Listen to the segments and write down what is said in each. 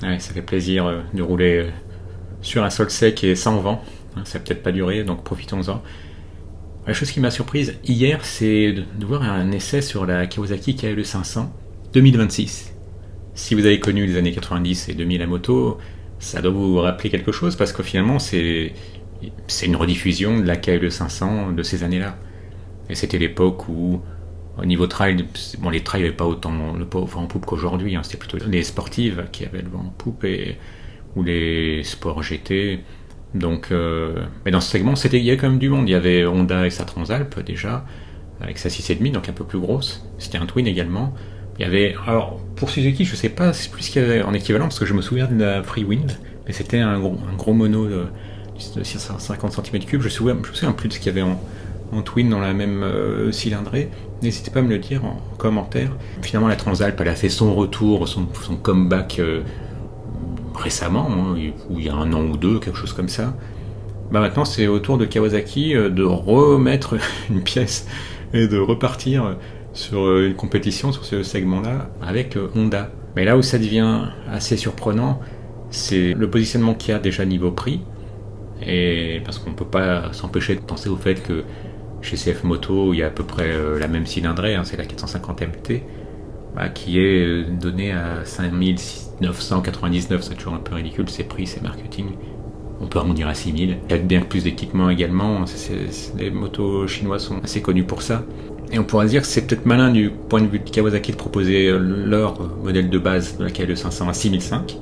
Ouais, ça fait plaisir de rouler sur un sol sec et sans vent. Ça va peut-être pas durer, donc profitons-en. La chose qui m'a surprise hier, c'est de voir un essai sur la Kawasaki KLE 500 2026. Si vous avez connu les années 90 et 2000 à moto, ça doit vous rappeler quelque chose parce que finalement c'est une rediffusion de la KLE 500 de ces années-là. Et c'était l'époque où au niveau trail, bon, les trails n'avaient pas autant le vent en poupe qu'aujourd'hui, hein, c'était plutôt les sportives qui avaient le vent en poupe ou les sports GT. Donc, mais dans ce segment, il y avait quand même du monde. Il y avait Honda et sa Transalp déjà, avec sa 6,5, donc un peu plus grosse. C'était un Twin également. Il y avait, alors pour Suzuki, je sais pas c'est plus ce qu'il y avait en équivalent, parce que je me souviens de la Freewind, mais c'était un gros mono de 650 cm3. Je me souviens plus de ce qu'il y avait en Twin dans la même cylindrée. N'hésitez pas à me le dire en commentaire. Finalement, la Transalp, elle a fait son retour, son comeback récemment, hein, ou il y a un an ou deux, quelque chose comme ça. Bah maintenant, c'est au tour de Kawasaki de remettre une pièce et de repartir sur une compétition sur ce segment-là avec Honda. Mais là où ça devient assez surprenant, c'est le positionnement qu'il y a déjà niveau prix. Et parce qu'on ne peut pas s'empêcher de penser au fait que chez CF Moto, il y a à peu près la même cylindrée, hein, c'est la 450 MT, qui est donnée à 5999, c'est toujours un peu ridicule, ces prix, c'est marketing. On peut arrondir à 6000. Il y a bien plus d'équipements également, les motos chinoises sont assez connues pour ça. Et on pourrait se dire que c'est peut-être malin du point de vue de Kawasaki de proposer leur modèle de base de la KLE 500 à 6005.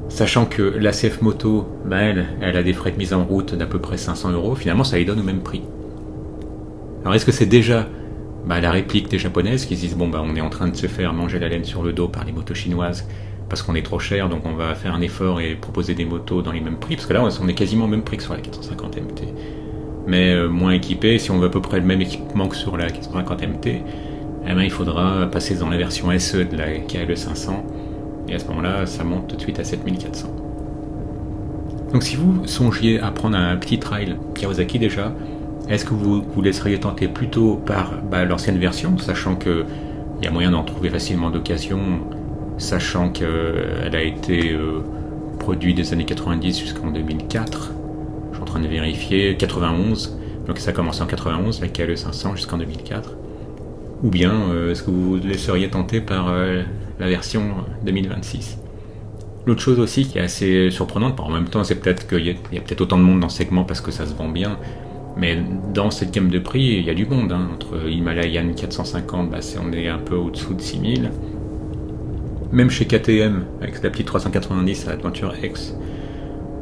Sachant que la CF Moto, elle a des frais de mise en route d'à peu près 500 euros, finalement ça les donne au même prix. Alors est-ce que c'est déjà la réplique des japonaises qui se disent on est en train de se faire manger la laine sur le dos par les motos chinoises parce qu'on est trop cher, donc on va faire un effort et proposer des motos dans les mêmes prix, parce que là on est quasiment au même prix que sur la 450 MT, mais moins équipé. Si on veut à peu près le même équipement que sur la 450 MT, il faudra passer dans la version SE de la KLE 500, et à ce moment-là ça monte tout de suite à 7400. Donc si vous songiez à prendre un petit trail Kawasaki déjà, est-ce que vous vous laisseriez tenter plutôt par l'ancienne version, sachant qu'il y a moyen d'en trouver facilement d'occasion, sachant qu'elle a été produite des années 90 jusqu'en 2004, je suis en train de vérifier, 91, donc ça a commencé en 91, la KLE 500 jusqu'en 2004, ou bien est-ce que vous vous laisseriez tenter par la version 2026? L'autre chose aussi qui est assez surprenante, en même temps c'est peut-être qu'il y a peut-être autant de monde dans ce segment parce que ça se vend bien, mais dans cette gamme de prix, il y a du monde, hein. Entre Himalayan 450, on est un peu au-dessous de 6000. Même chez KTM, avec la petite 390 à Adventure X,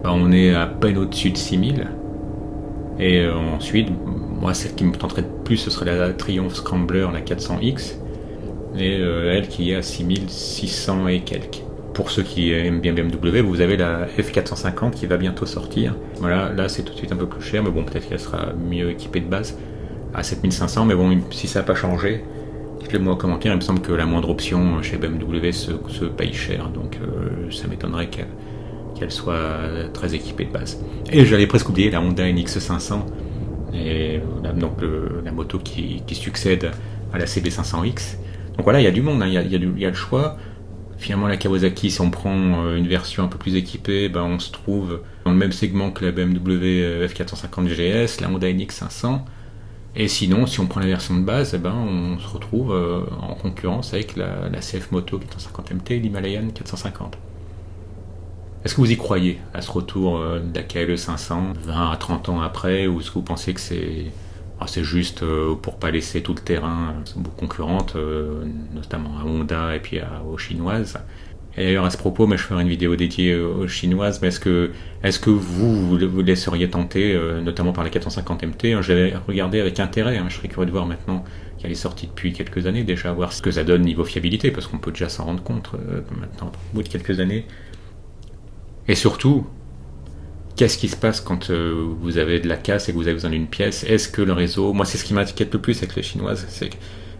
on est à peine au-dessus de 6000. Et ensuite, moi, celle qui me tenterait de plus, ce serait la Triumph Scrambler, la 400X, et elle qui est à 6600 et quelques. Pour ceux qui aiment bien BMW, vous avez la F450 qui va bientôt sortir. Voilà, là c'est tout de suite un peu plus cher, mais peut-être qu'elle sera mieux équipée de base à 7500. Mais si ça n'a pas changé, dites-le moi en commentaire. Il me semble que la moindre option chez BMW se paye cher, donc ça m'étonnerait qu'elle soit très équipée de base. Et j'allais presque oublier la Honda NX500, et donc la moto qui succède à la CB500X. Donc voilà, il y a du monde, hein, il y a le choix. Finalement, la Kawasaki, si on prend une version un peu plus équipée, on se trouve dans le même segment que la BMW F450 GS, la Honda NX500. Et sinon, si on prend la version de base, on se retrouve en concurrence avec la CF Moto 450 MT et l'Himalayan 450. Est-ce que vous y croyez à ce retour de la KLE 500 20 à 30 ans après, ou est-ce que vous pensez que c'est juste pour pas laisser tout le terrain aux concurrentes, notamment à Honda et puis aux chinoises. Et d'ailleurs à ce propos, je ferai une vidéo dédiée aux chinoises, mais est-ce que vous laisseriez tenter, notamment par la 450 MT? J'avais regardé avec intérêt, je serais curieux de voir maintenant qu'elle est sortie depuis quelques années déjà, voir ce que ça donne niveau fiabilité, parce qu'on peut déjà s'en rendre compte maintenant, au bout de quelques années. Et surtout, qu'est-ce qui se passe quand vous avez de la casse et que vous avez besoin d'une pièce? Est-ce que le réseau... Moi, c'est ce qui m'inquiète le plus avec les chinoises.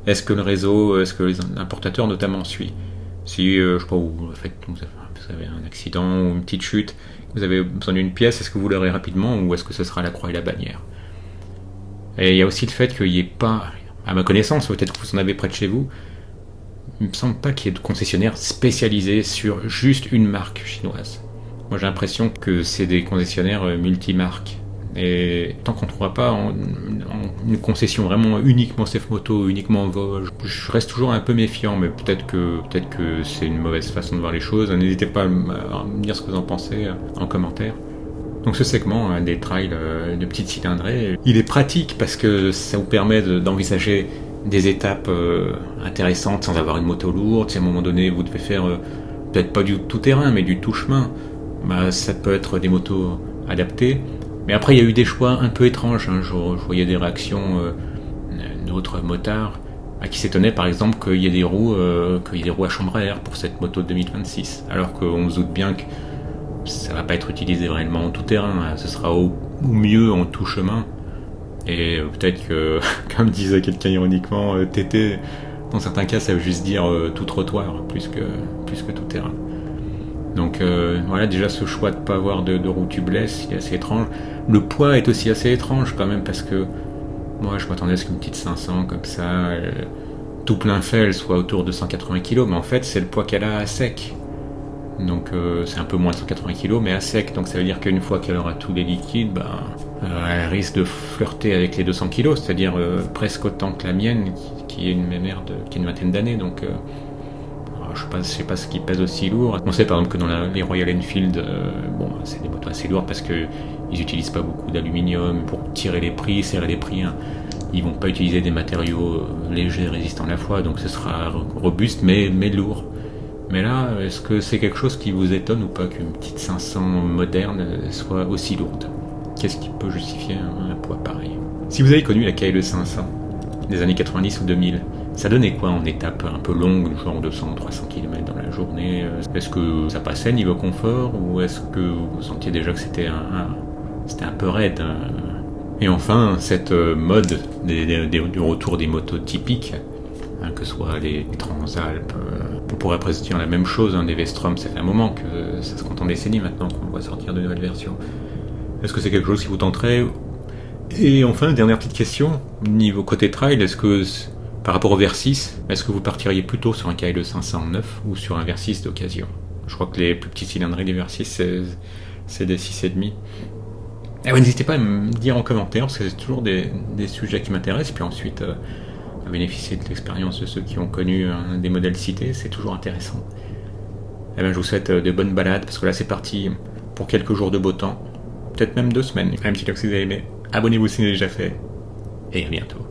Est-ce que le réseau, est-ce que les importateurs notamment suivent? Si, je sais pas, vous avez un accident ou une petite chute, vous avez besoin d'une pièce, est-ce que vous l'aurez rapidement ou est-ce que ce sera la croix et la bannière? Et il y a aussi le fait qu'il n'y ait pas, à ma connaissance, peut-être que vous en avez près de chez vous, il me semble pas qu'il y ait de concessionnaires spécialisés sur juste une marque chinoise. Moi, j'ai l'impression que c'est des concessionnaires multimarques. Et tant qu'on ne trouvera pas une concession vraiment uniquement Safe Moto, uniquement Vosges, je reste toujours un peu méfiant, mais peut-être que c'est une mauvaise façon de voir les choses. N'hésitez pas à me dire ce que vous en pensez en commentaire. Donc ce segment des trails de petites cylindrées, il est pratique parce que ça vous permet d'envisager des étapes intéressantes sans avoir une moto lourde. Si à un moment donné vous devez faire peut-être pas du tout terrain mais du tout chemin, ça peut être des motos adaptées. Mais après il y a eu des choix un peu étranges, hein. Je voyais des réactions d'autres motards qui s'étonnaient par exemple qu'il y ait des roues à chambre à air pour cette moto de 2026, alors qu'on se doute bien que ça va pas être utilisé réellement en tout terrain, ce sera au mieux en tout chemin. Et peut-être que, comme disait quelqu'un ironiquement, TT, dans certains cas, ça veut juste dire tout trottoir, plus que tout terrain. Donc voilà, déjà ce choix de ne pas avoir de roue tubeless, il est assez étrange. Le poids est aussi assez étrange quand même, parce que moi je m'attendais à ce qu'une petite 500 comme ça, tout plein fait, elle soit autour de 180 kg, mais en fait c'est le poids qu'elle a à sec. Donc c'est un peu moins de 180 kg mais à sec, donc ça veut dire qu'une fois qu'elle aura tous les liquides, elle risque de flirter avec les 200 kg, c'est-à-dire presque autant que la mienne qui est une mémère qui a une vingtaine d'années. Donc je sais pas ce qui pèse aussi lourd. On sait par exemple que dans les Royal Enfield, c'est des motos assez lourdes parce qu'ils n'utilisent pas beaucoup d'aluminium pour tirer les prix, serrer les prix, hein. Ils vont pas utiliser des matériaux légers résistants à la fois, donc ce sera robuste mais lourd. Mais là, est-ce que c'est quelque chose qui vous étonne ou pas qu'une petite 500 moderne soit aussi lourde? Qu'est-ce qui peut justifier un poids pareil? Si vous avez connu la KLE 500 des années 90 ou 2000, ça donnait quoi en étape un peu longue, genre 200 ou 300 km dans la journée? Est-ce que ça passait niveau confort ou est-ce que vous sentiez déjà que c'était un peu raide? Et enfin, cette mode du retour des motos typiques, que ce soit les Transalpes, on pourrait presque dire la même chose, des V-Strom, ça fait un moment que ça se compte en décennies maintenant qu'on voit sortir de nouvelles versions. Est-ce que c'est quelque chose qui vous tenterait? Et enfin, dernière petite question, niveau côté trail, est-ce que par rapport au Versys, est-ce que vous partiriez plutôt sur un KLE 509 ou sur un Versys d'occasion? Je crois que les plus petits cylindrés des Versys, c'est des 6,5. N'hésitez pas à me dire en commentaire, parce que c'est toujours des sujets qui m'intéressent, puis ensuite à bénéficier de l'expérience de ceux qui ont connu des modèles cités, c'est toujours intéressant. Je vous souhaite de bonnes balades, parce que là c'est parti pour quelques jours de beau temps, peut-être même 2 semaines. Un petit like si vous avez aimé, abonnez-vous si ce n'est déjà fait, et à bientôt.